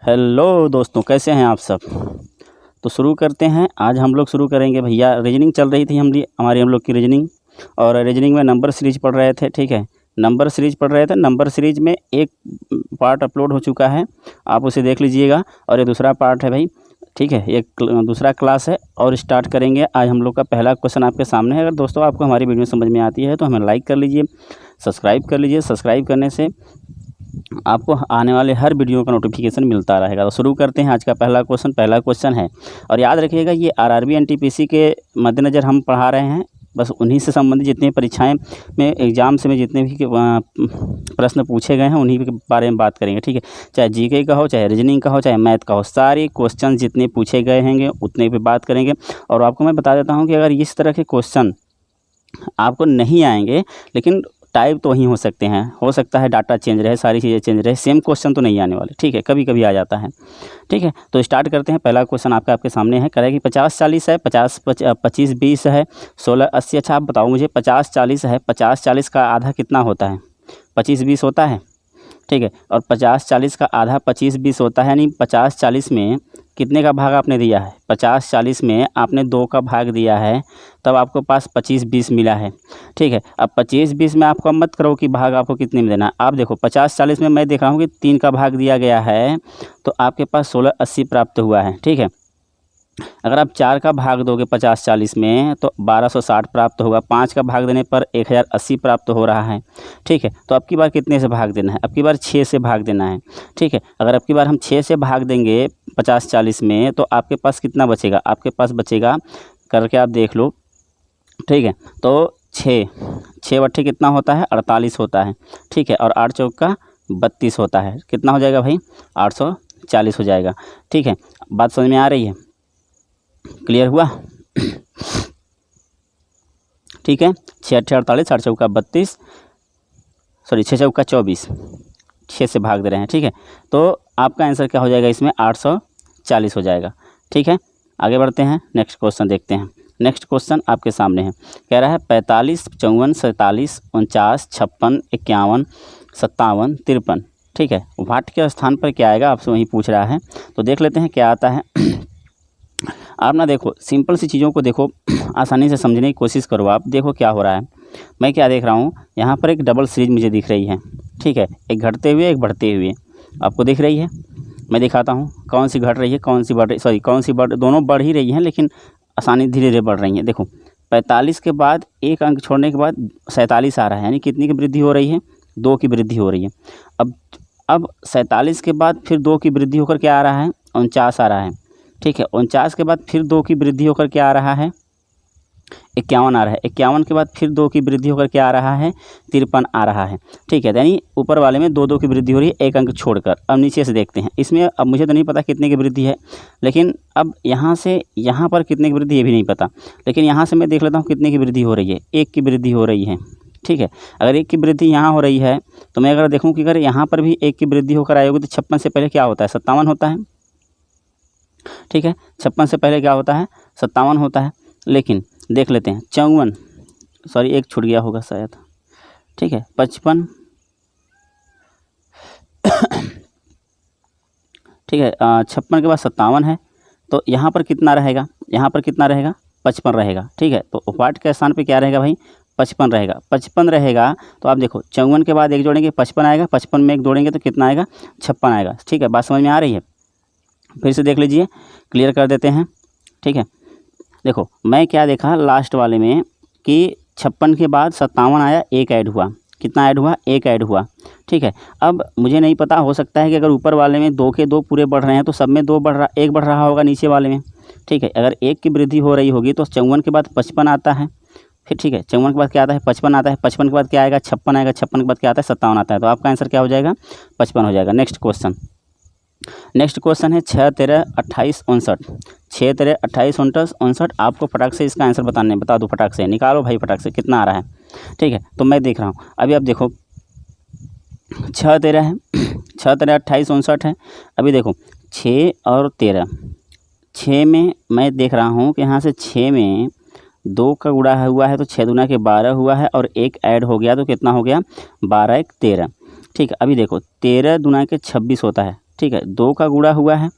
Hello दोस्तों, कैसे हैं आप सब। तो शुरू करते हैं। आज हम लोग शुरू करेंगे भैया। रीजनिंग चल रही थी हम लोग की रीजनिंग, और रीजनिंग में नंबर सीरीज पढ़ रहे थे। ठीक है, नंबर सीरीज पढ़ रहे थे। नंबर सीरीज में एक पार्ट अपलोड हो चुका है, आप उसे देख लीजिएगा। और ये दूसरा पार्ट है भाई। ठीक है, एक दूसरा क्लास है और स्टार्ट करेंगे। आज हम लोग का पहला क्वेश्चन आपके सामने है। अगर दोस्तों आपको हमारी वीडियो समझ में आती है तो हमें लाइक कर लीजिए, सब्सक्राइब कर लीजिए। सब्सक्राइब करने से आपको आने वाले हर वीडियो का नोटिफिकेशन मिलता रहेगा। तो शुरू करते हैं आज का पहला क्वेश्चन है। और याद रखिएगा, ये आरआरबी एनटीपीसी के मद्देनज़र हम पढ़ा रहे हैं। बस उन्हीं से संबंधित जितनी परीक्षाएं में एग्जाम से में जितने भी प्रश्न पूछे गए हैं उन्हीं के बारे में बात करेंगे। ठीक है, चाहे जीके का हो, चाहे रीजनिंग का हो, चाहे मैथ का हो, सारे क्वेश्चन जितने पूछे गए होंगे उतने पे बात करेंगे। और आपको मैं बता देता हूँ कि अगर इस तरह के क्वेश्चन आपको नहीं आएंगे, लेकिन टाइप तो वहीं हो सकते हैं। हो सकता है डाटा चेंज रहे, सारी चीज़ें चेंज रहे, सेम क्वेश्चन तो नहीं आने वाले। ठीक है, कभी कभी आ जाता है। ठीक है, तो स्टार्ट करते हैं। पहला क्वेश्चन आपके सामने है। करें कि 50-40 है, 25-20 है, 16-80। अच्छा आप बताओ मुझे, 50-40 है, 50-40 का आधा कितना होता है? 25-20 होता है। ठीक है, और 50-40 का आधा 25-20 होता है, यानी 50-40 में कितने का भाग आपने दिया है? 50-40 में आपने 2 का भाग दिया है, तब आपको पास 25-20 मिला है। ठीक है, अब 25-20 में आपको मत करो कि भाग आपको कितने में देना है। आप देखो 50-40 में मैं देख रहा हूँ कि 3 का भाग दिया गया है, तो आपके पास 16-80 प्राप्त हुआ है। ठीक है, अगर आप 4 का भाग दोगे 50-40 में तो 1260 प्राप्त होगा। 5 का भाग देने पर 1080 प्राप्त हो रहा है। ठीक है, तो अब की बार कितने से भाग देना है? अब की बार 6 से भाग देना है। ठीक है, अगर अब की बार हम 6 से भाग देंगे 50-40 में तो आपके पास कितना बचेगा? आपके पास बचेगा, करके आप देख लो। ठीक है, तो 6 बट्ठे कितना होता है? 48 होता है। ठीक है, और 8 चौका 32 होता है। कितना हो जाएगा भाई? 840 हो जाएगा। ठीक है, बात समझ में आ रही है? क्लियर हुआ? ठीक है, 6 8 48, 8 चौका 32, सॉरी 6 चौका 24, 6 से भाग दे रहे हैं। ठीक है, तो आपका आंसर क्या हो जाएगा इसमें? 840 हो जाएगा। ठीक है, आगे बढ़ते हैं, नेक्स्ट क्वेश्चन देखते हैं। नेक्स्ट क्वेश्चन आपके सामने है। कह रहा है 45, 54, 47, 49, 56, 51, 57, 53। ठीक है, वाट के स्थान पर क्या आएगा आपसे वही पूछ रहा है। तो देख लेते हैं क्या आता है। आप ना देखो, सिंपल सी चीज़ों को देखो, आसानी से समझने की कोशिश करो। आप देखो क्या हो रहा है। मैं क्या देख रहा हूँ, यहाँ पर एक डबल सीरीज मुझे दिख रही है। ठीक है, एक घटते हुए एक बढ़ते हुए आपको दिख रही है। मैं दिखाता हूँ कौन सी घट रही है, कौन सी बढ़ रही, सॉरी कौन सी बढ़, दोनों बढ़ ही रही हैं लेकिन आसानी धीरे धीरे बढ़ रही हैं। देखो 45 के बाद एक अंक छोड़ने के बाद 47 आ रहा है, यानी कितनी की वृद्धि हो रही है? 2 की वृद्धि हो रही है। अब 47 के बाद फिर 2 की वृद्धि होकर क्या आ रहा है? 49 आ रहा है। ठीक है, 49 के बाद फिर 2 की वृद्धि होकर क्या आ रहा है? 51 आ रहा है। 51 के बाद फिर 2 की वृद्धि होकर क्या आ रहा है? 53 आ रहा है। ठीक है, यानी ऊपर वाले में 2 की वृद्धि हो रही है, एक अंक छोड़कर। अब नीचे से देखते हैं इसमें। अब मुझे तो नहीं पता कितने की वृद्धि है, लेकिन अब यहाँ से यहाँ पर कितने की वृद्धि ये भी नहीं पता, लेकिन यहाँ से मैं देख लेता हूँ कितने की वृद्धि हो रही है। 1 की वृद्धि हो रही है। ठीक है, अगर 1 की वृद्धि यहाँ हो रही है तो मैं अगर देखूँ कि अगर यहाँ पर भी 1 की वृद्धि होकर आई होगी तो 56 से पहले क्या होता है? 57 होता है। ठीक है, 56 से पहले क्या होता है? 57 होता है। लेकिन देख लेते हैं 54, सॉरी एक छूट गया होगा शायद। ठीक है, 55, ठीक है, 56 के बाद 57 है, तो यहाँ पर कितना रहेगा? यहाँ पर कितना रहेगा? 55 रहेगा। ठीक है, तो वाट के स्थान पे क्या रहेगा भाई? 55 रहेगा। 55 रहेगा तो आप देखो 54 के बाद एक जोड़ेंगे 55 आएगा, 55 में एक जोड़ेंगे तो कितना आएगा? 56 आएगा। ठीक है, बात समझ में आ रही है? फिर से देख लीजिए, क्लियर कर देते हैं। ठीक है, देखो मैं क्या देखा लास्ट वाले में कि 56 के बाद 57 आया, एक ऐड हुआ। कितना ऐड हुआ? एक ऐड हुआ। ठीक है, अब मुझे नहीं पता, हो सकता है कि अगर ऊपर वाले में 2 के 2 पूरे बढ़ रहे हैं तो सब में 2 बढ़ रहा, 1 बढ़ रहा होगा नीचे वाले में। ठीक है, अगर 1 की वृद्धि हो रही होगी तो 54 के बाद 55 आता है। फिर ठीक है, 54 के बाद क्या आता है? 55 आता है। 55 के बाद क्या आएगा? 56 आएगा। 56 के बाद क्या आता है? 57 आता है। तो आपका आंसर क्या हो जाएगा? 55 हो जाएगा। नेक्स्ट क्वेश्चन है 6 13 28 59। 6 13 28 59। आपको फटाक से इसका आंसर बता दो, फटाक से निकालो भाई, फटाक से कितना आ रहा है। ठीक है, तो मैं देख रहा हूँ अभी। आप देखो 6 13 है, 6 13 28 59 है। अभी देखो 6 और 13, 6 में मैं देख रहा हूँ कि यहाँ से 6 में 2 का गुणा हुआ है तो 6 दूना के 12 हुआ है, और 1 ऐड हो गया तो कितना हो गया? 12 1 13। ठीक है, अभी देखो 13 दूना के 26 होता है। ठीक है, 2 का गुणा हुआ है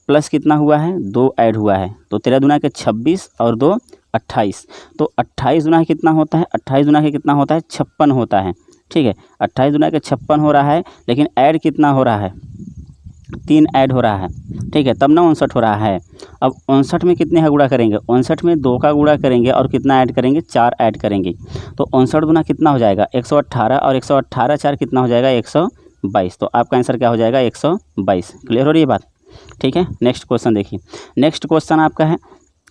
प्लस कितना हुआ है, 2 ऐड हुआ है, तो 13 दूना के 26 और 2 28। तो 28 दूना कितना होता है, 28 दूना के कितना होता है, 56 होता है। ठीक है, 28 दूना के 56 हो रहा है, लेकिन ऐड कितना हो रहा है, 3 ऐड हो रहा है। ठीक है, तब ना 59 हो रहा है। अब 59 में कितने का गुणा करेंगे, 59 में 2 का गुणा करेंगे और कितना ऐड करेंगे, 4 ऐड करेंगे। तो 59 दूना कितना हो जाएगा, 118, और 118 4 कितना हो जाएगा, 122। तो आपका आंसर क्या हो जाएगा, 122। क्लियर हो रही है बात। ठीक है, नेक्स्ट क्वेश्चन देखिए। नेक्स्ट क्वेश्चन आपका है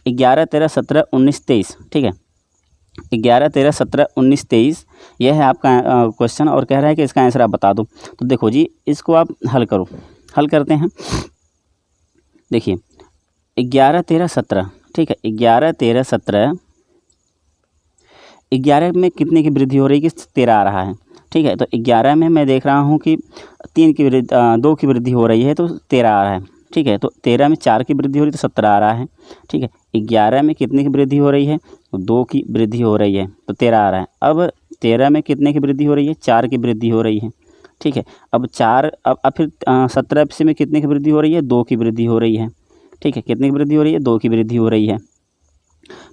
11, 13, 17, 19, 23। ठीक है, 11, 13, 17, 19, 23 यह है आपका क्वेश्चन, और कह रहा है कि इसका आंसर आप बता दो। तो देखो जी, इसको आप हल करो। हल करते हैं। देखिए 11, 13, 17, ठीक है, 11, 13, 17, 11 में कितने की वृद्धि हो रही है कि 13 आ रहा है। ठीक है, तो 11 में मैं देख रहा हूँ कि 2 की वृद्धि हो रही है, तो 13 आ रहा है। ठीक है, तो 13 में 4 की वृद्धि हो रही है, तो 17 आ रहा है। ठीक है, 11 में कितने की वृद्धि हो रही है, 2 की वृद्धि हो रही है, तो 13 आ रहा है। अब 13 में कितने की वृद्धि हो रही है, 4 की वृद्धि हो रही है। ठीक है, अब 4, अब फिर 17 से में कितने की वृद्धि हो रही है, 2 की वृद्धि हो रही है। ठीक है, कितने की वृद्धि हो रही है, 2 की वृद्धि हो रही है।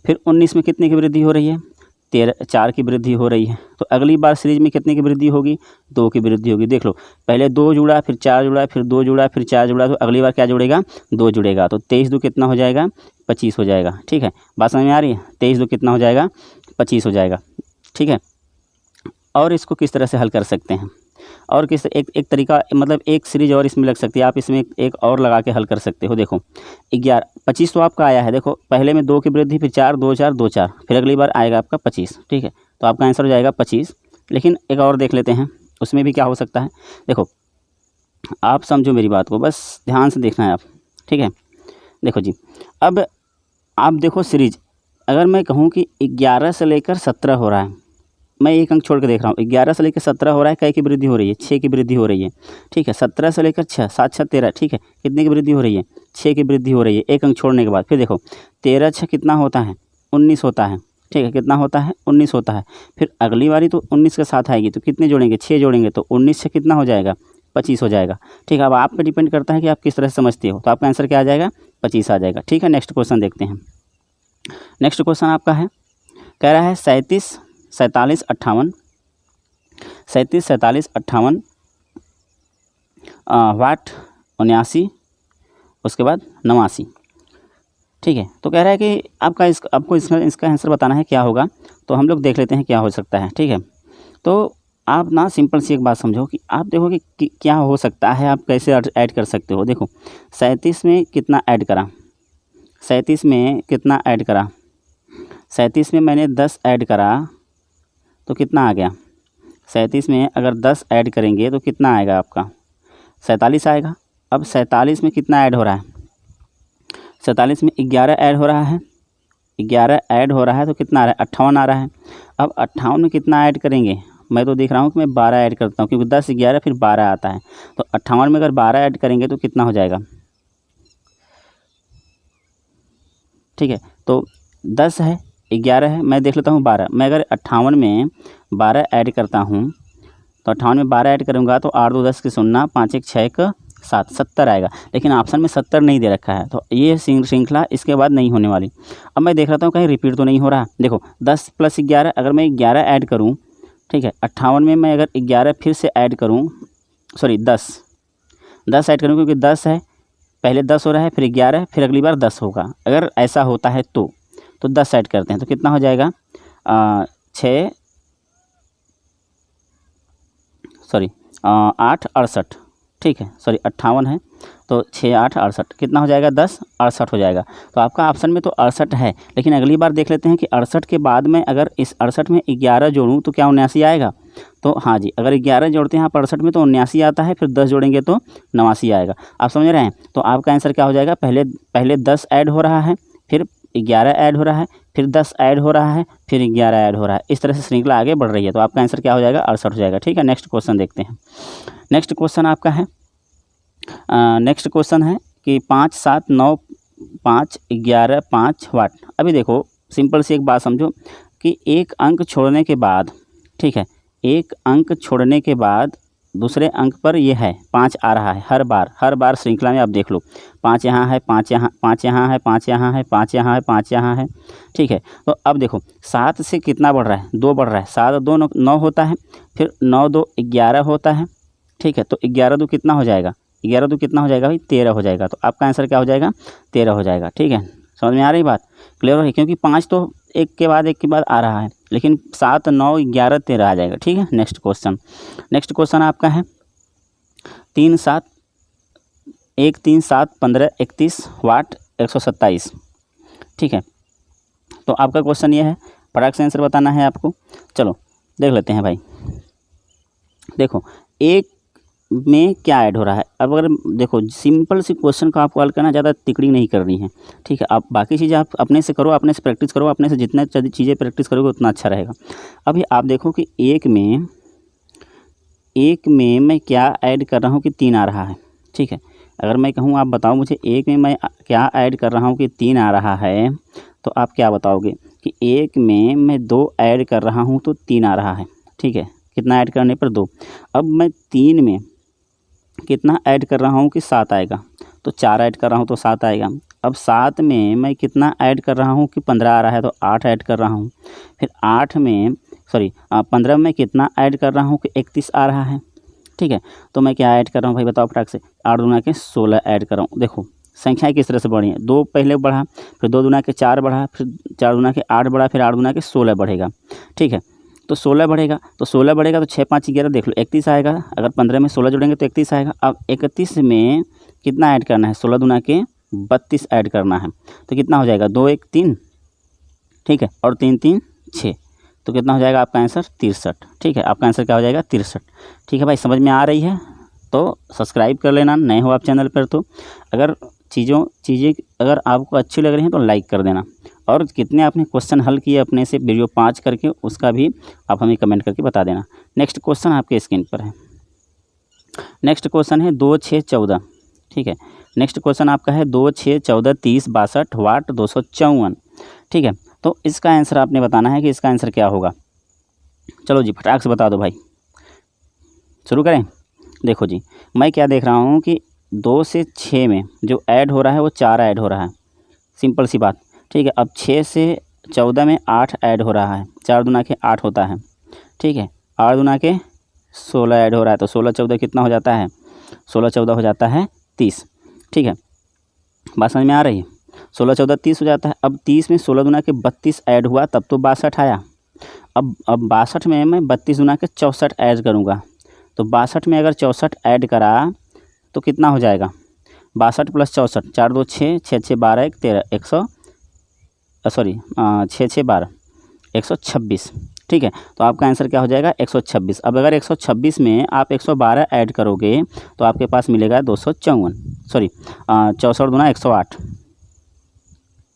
फिर 19 में कितने की वृद्धि हो रही है, 4 की वृद्धि हो रही है। तो अगली बार सीरीज में कितने की वृद्धि होगी, 2 की वृद्धि होगी। देख लो, पहले 2 जुड़ा, फिर 4 जुड़ा, फिर 2 जुड़ा, फिर 4 जुड़ा, तो अगली बार क्या जुड़ेगा, 2 जुड़ेगा। तो 23 2 कितना हो जाएगा, 25 हो जाएगा। ठीक है, बात समझ में आ रही है, 23 2 कितना हो जाएगा, 25 हो जाएगा। ठीक है, और इसको किस तरह से हल कर सकते हैं, और किस एक तरीका, मतलब एक सीरीज और इसमें लग सकती है, आप इसमें एक और लगा के हल कर सकते हो। देखो 11, 25 तो आपका आया है। देखो पहले में 2 की वृद्धि, फिर 4, 2 4, 2 4, फिर अगली बार आएगा आपका 25। ठीक है, तो आपका आंसर हो जाएगा 25। लेकिन एक और देख लेते हैं, उसमें भी क्या हो सकता है। देखो आप समझो मेरी बात को, बस ध्यान से देखना है आप। ठीक है, देखो जी, अब आप देखो सीरीज, अगर मैं कहूँ कि 11 से लेकर 17 हो रहा है, मैं एक अंक छोड़ के देख रहा हूँ, 11 से लेकर 17 हो रहा है, कै की वृद्धि हो रही है, 6 की वृद्धि हो रही है। ठीक है, 17 से लेकर 6, 7 6 13, ठीक है, कितने की वृद्धि हो रही है, 6 की वृद्धि हो रही है, एक अंक छोड़ने के बाद। फिर देखो 13 6 कितना होता है, 19 होता है। ठीक है, कितना होता है, 19 होता है। फिर अगली बारी तो 19 के साथ आएगी, तो कितने जोड़ेंगे, 6 जोड़ेंगे, तो 19 से कितना हो जाएगा, 25 हो जाएगा। ठीक है, अब आप पे डिपेंड करता है कि आप किस तरह से समझते हो। तो आपका आंसर क्या आ जाएगा, 25 आ जाएगा। ठीक है, नेक्स्ट क्वेश्चन देखते हैं। नेक्स्ट क्वेश्चन आपका है, कह रहा है 37 47 58, 37 47 58 वाट 79, उसके बाद 89। ठीक है, तो कह रहा है कि आपको इसका आंसर बताना है क्या होगा। तो हम लोग देख लेते हैं क्या हो सकता है। ठीक है, तो आप ना सिंपल सी एक बात समझो कि आप देखो कि क्या हो सकता है, आप कैसे ऐड कर सकते हो। देखो 37 में कितना ऐड करा, 37 में कितना ऐड करा, 37 में मैंने 10 ऐड करा, तो कितना आ गया, 37 में अगर 10 ऐड करेंगे तो कितना आएगा आपका, 47 आएगा। अब 47 में कितना ऐड हो रहा है, 47 में 11 ऐड हो रहा है, 11 ऐड हो रहा है, तो कितना आ रहा है, 58 आ रहा है। अब 58 में कितना ऐड करेंगे, मैं तो देख रहा हूँ कि मैं 12 ऐड करता हूँ, क्योंकि 10 11 फिर 12 आता है। तो 58 में अगर 12 ऐड करेंगे तो कितना हो जाएगा। ठीक है, तो 10 है, 11 है, मैं देख लेता हूँ 12। मैं अगर 58 में 12 ऐड करता हूँ, तो 58 में 12 ऐड करूँगा तो 8 2 10 की 0, 5 1 6 1 7, 70 आएगा। लेकिन ऑप्शन में 70 नहीं दे रखा है, तो ये श्रृंखला इसके बाद नहीं होने वाली। अब मैं देख रहा हूँ कहीं रिपीट तो नहीं हो रहा। देखो 10 + 11, अगर मैं 11 ऐड करूँ, ठीक है, 58 में मैं अगर 11 फिर से ऐड करूँ, सॉरी 10 ऐड करूँ, क्योंकि 10 है, पहले 10 हो रहा है, फिर 11, फिर अगली बार 10 होगा। अगर ऐसा होता है तो 10 ऐड करते हैं, तो कितना हो जाएगा, 8 68। ठीक है, सॉरी 58 है, तो 6 8 68, कितना हो जाएगा, 10 68 हो जाएगा। तो आपका ऑप्शन में तो 68 है, लेकिन अगली बार देख लेते हैं कि 68 के बाद में अगर इस 68 में 11 जोड़ूँ तो क्या 79 आएगा। तो हाँ जी, अगर 11 जोड़ते हैं आप 68 में तो 79 आता है, फिर 10 जोड़ेंगे तो 89 आएगा। आप समझ रहे हैं। तो आपका आंसर क्या हो जाएगा, पहले 10 ऐड हो रहा है, फिर 11 ऐड हो रहा है, फिर 10 ऐड हो रहा है, फिर 11 ऐड हो रहा है। इस तरह से श्रृंखला आगे बढ़ रही है। तो आपका आंसर क्या हो जाएगा, 68 हो जाएगा। ठीक है, नेक्स्ट क्वेश्चन देखते हैं। नेक्स्ट क्वेश्चन आपका है, नेक्स्ट क्वेश्चन है कि 5 7 9 5 11 5 वाट। अभी देखो सिंपल सी एक बात समझो कि एक अंक छोड़ने के बाद, ठीक है, एक अंक छोड़ने के बाद दूसरे अंक पर ये है 5 आ रहा है हर बार श्रृंखला में आप देख लो 5 यहाँ है, 5 यहाँ, 5 यहाँ है, 5 यहाँ है, 5 यहाँ है, 5 यहाँ है, ठीक है। तो अब देखो 7 से कितना बढ़ रहा है, 2 बढ़ रहा है, 7 और 2 9 होता है, फिर 9 2 11 होता है, ठीक है। तो 11 2 कितना हो जाएगा, 11 2 कितना हो जाएगा भाई, 13 हो जाएगा। तो आपका आंसर क्या हो जाएगा, 13 हो जाएगा, ठीक है। समझ में आ रही बात, क्लियर हो रही, क्योंकि 5 तो एक के बाद आ रहा है, लेकिन 7 9 11 13 आ जाएगा, ठीक है। नेक्स्ट क्वेश्चन आपका है 3 7 1 3 7 15 31 वाट 127, ठीक है। तो आपका क्वेश्चन ये है, फटाक से आंसर बताना है आपको। चलो देख लेते हैं भाई। देखो एक में क्या ऐड हो रहा है। अब अगर देखो सिंपल सी क्वेश्चन का आपको हल करना, ज़्यादा तिकड़ी नहीं करनी है, ठीक है। आप बाकी चीज़ें आप अपने से करो, अपने से प्रैक्टिस करो, अपने से जितना चीज़ें प्रैक्टिस करोगे उतना अच्छा रहेगा। अभी आप देखो कि एक में मैं क्या ऐड कर रहा हूँ कि 3 आ रहा है, ठीक है। अगर मैं कहूँ आप बताओ मुझे एक में मैं क्या ऐड कर रहा हूँ कि 3 आ रहा है, तो आप क्या बताओगे कि एक में मैं 2 ऐड कर रहा हूँ तो 3 आ रहा है, ठीक है। कितना ऐड करने पर 2। अब मैं 3 में कितना ऐड कर रहा हूँ कि 7 आएगा, तो 4 ऐड कर रहा हूँ तो 7 आएगा। अब 7 में मैं कितना ऐड कर रहा हूँ कि 15 आ रहा है, तो 8 ऐड कर रहा हूँ। फिर 15 में कितना ऐड कर रहा हूँ कि 31 आ रहा है, ठीक है। तो मैं क्या ऐड कर रहा हूँ भाई बताओ फटाक से, 8 दूना के 16 ऐड कर रहा हूँ। देखो संख्याएँ किस तरह से बढ़ी हैं, 2 पहले बढ़ा, फिर 2 दूना के 4 बढ़ा, फिर 4 दूना के 8 बढ़ा, फिर 8 दूना के 16 बढ़ेगा, ठीक है। तो 16 बढ़ेगा, तो 6 5 11 देख लो 31 आएगा। अगर 15 में 16 जोड़ेंगे तो 31 आएगा। अब 31 में कितना ऐड करना है, 16 दूना के 32 ऐड करना है, तो कितना हो जाएगा 2 1 3, ठीक है, और 3 3 6, तो कितना हो जाएगा आपका आंसर 63, ठीक है। आपका आंसर क्या हो जाएगा 63, ठीक है भाई। समझ में आ रही है तो सब्सक्राइब कर लेना, नए हो आप चैनल पर तो। अगर चीज़ें अगर आपको अच्छी लग रही हैं तो लाइक कर देना, और कितने आपने क्वेश्चन हल किए अपने से वीडियो 5 करके उसका भी आप हमें कमेंट करके बता देना। नेक्स्ट क्वेश्चन आपके स्क्रीन पर है। नेक्स्ट क्वेश्चन है 2 6 14, ठीक है। नेक्स्ट क्वेश्चन आपका है 2 6 14 30 62 वाट 254, ठीक है। तो इसका आंसर आपने बताना है कि इसका आंसर क्या होगा। चलो जी फटाक से बता दो भाई, शुरू करें। देखो जी मैं क्या देख रहा हूँ कि 2 से 6 में जो ऐड हो रहा है वो 4 ऐड हो रहा है, सिंपल सी बात, ठीक है। अब 6 से 14 में 8 ऐड हो रहा है, 4 दूना के 8 होता है, ठीक है। 8 दूना के 16 ऐड हो रहा है, तो 16 14 कितना हो जाता है, 16 14 हो जाता है 30, ठीक है। बात समझ में आ रही है, 16 14 30 हो जाता है। अब 30 में 16 दूना के 32 ऐड हुआ तब तो 62 आया। अब 62 में मैं 32 दूना के 64 ऐड करूँगा, तो 62 में अगर 64 ऐड करा तो कितना हो जाएगा, 62 + 64, 4 2 6 6 6 12 1 13 6 6 12 126, ठीक है। तो आपका आंसर क्या हो जाएगा 126। अब अगर 126 में आप 112 ऐड करोगे तो आपके पास मिलेगा 254, 64 दूना 108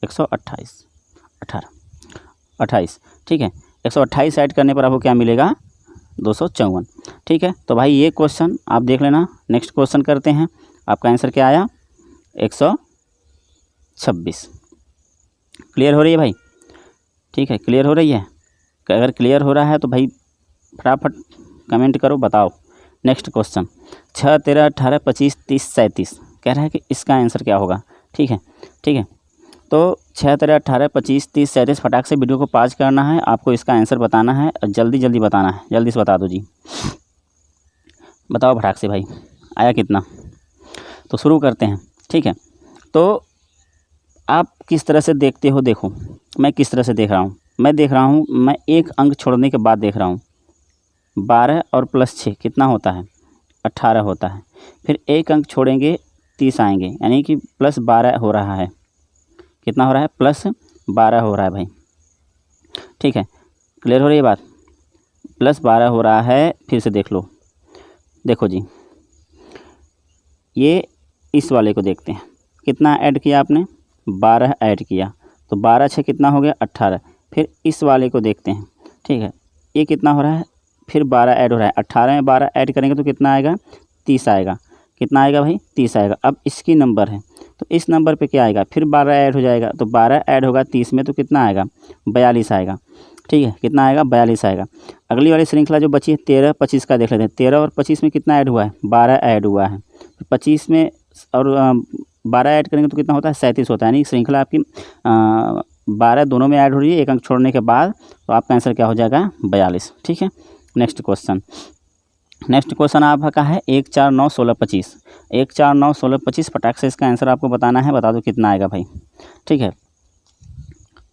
128 18 28, ठीक है। 128 ऐड करने पर आपको क्या मिलेगा 254, ठीक है। तो भाई ये क्वेश्चन आप देख लेना। नेक्स्ट क्वेश्चन करते हैं। आपका आंसर क्या आया 126। क्लियर हो रही है भाई, ठीक है, क्लियर हो रही है। अगर क्लियर हो रहा है तो भाई फटाफट कमेंट करो, बताओ। नेक्स्ट क्वेश्चन 6 13 18 25 30 37 कह रहा है कि इसका आंसर क्या होगा, ठीक है, ठीक है। तो 6 13 18 25 30 37 फटाक से वीडियो को पॉज करना है, आपको इसका आंसर बताना है और जल्दी बताना है। जल्दी से बता दो जी, बताओ फटाक से भाई आया कितना। तो शुरू करते हैं, ठीक है। तो आप किस तरह से देखते हो, देखो मैं किस तरह से देख रहा हूँ। मैं देख रहा हूँ, मैं एक अंक छोड़ने के बाद देख रहा हूँ। 12 और +6 कितना होता है 18 होता है। फिर एक अंक छोड़ेंगे 30 आएंगे, यानी कि +12 हो रहा है। कितना हो रहा है +12 हो रहा है भाई, ठीक है। क्लियर हो रही है बात, +12 हो रहा है। फिर से देख लो, देखो जी ये इस वाले को देखते हैं। कितना ऐड किया आपने 12 ऐड किया, तो 12 6 कितना हो गया 18। फिर इस वाले को देखते हैं, ठीक है। ये कितना हो रहा है, फिर 12 ऐड हो रहा है। 18 में 12 ऐड करेंगे तो कितना आएगा 30 आएगा। कितना आएगा भाई 30 आएगा। अब इसकी नंबर है तो इस नंबर पे क्या आएगा, फिर 12 ऐड हो जाएगा, तो 12 ऐड होगा 30 में तो कितना आएगा 42 आएगा। ठीक है, कितना आएगा 42 आएगा। अगली वाली श्रृंखला जो बची है 13 25 का देख लेते हैं। 13 और 25 में कितना ऐड हुआ है, 12 ऐड हुआ है। 25 में और 12 ऐड करेंगे तो कितना होता है, 37 होता है। यानी श्रृंखला आपकी 12 दोनों में ऐड हो रही है, एक अंक छोड़ने के बाद, तो आपका आंसर क्या हो जाएगा 42। ठीक है, नेक्स्ट क्वेश्चन आपका है 1 4 9 16 25। 1 4 9 16 25 फटाक से इसका आंसर आपको बताना है। बता दो कितना आएगा भाई। ठीक है,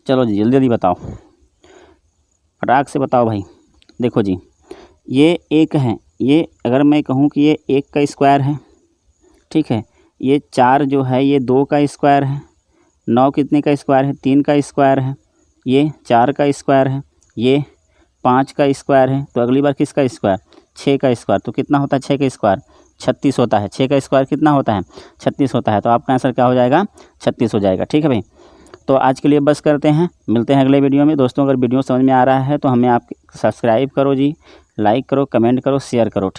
चलो जी जल्दी जल्दी बताओ, फटाक से बताओ भाई। देखो जी, ये 1 है, ये अगर मैं कहूँ कि ये 1 का स्क्वायर है, ठीक है, ये 4 जो है ये 2 का स्क्वायर है, 9 कितने का स्क्वायर है, 3 का स्क्वायर है, ये 4 का स्क्वायर है, ये 5 का स्क्वायर है, तो अगली बार किसका स्क्वायर, 6 का स्क्वायर। तो कितना होता है 6 का स्क्वायर, 36 होता है। 6 का स्क्वायर कितना होता है, 36 होता है। तो आपका आंसर क्या हो जाएगा, 36 हो जाएगा। ठीक है भाई, तो आज के लिए बस करते हैं, मिलते हैं अगले वीडियो में। दोस्तों अगर वीडियो समझ में आ रहा है तो हमें आप सब्सक्राइब करो जी, लाइक करो, कमेंट करो, शेयर करो। ठीक।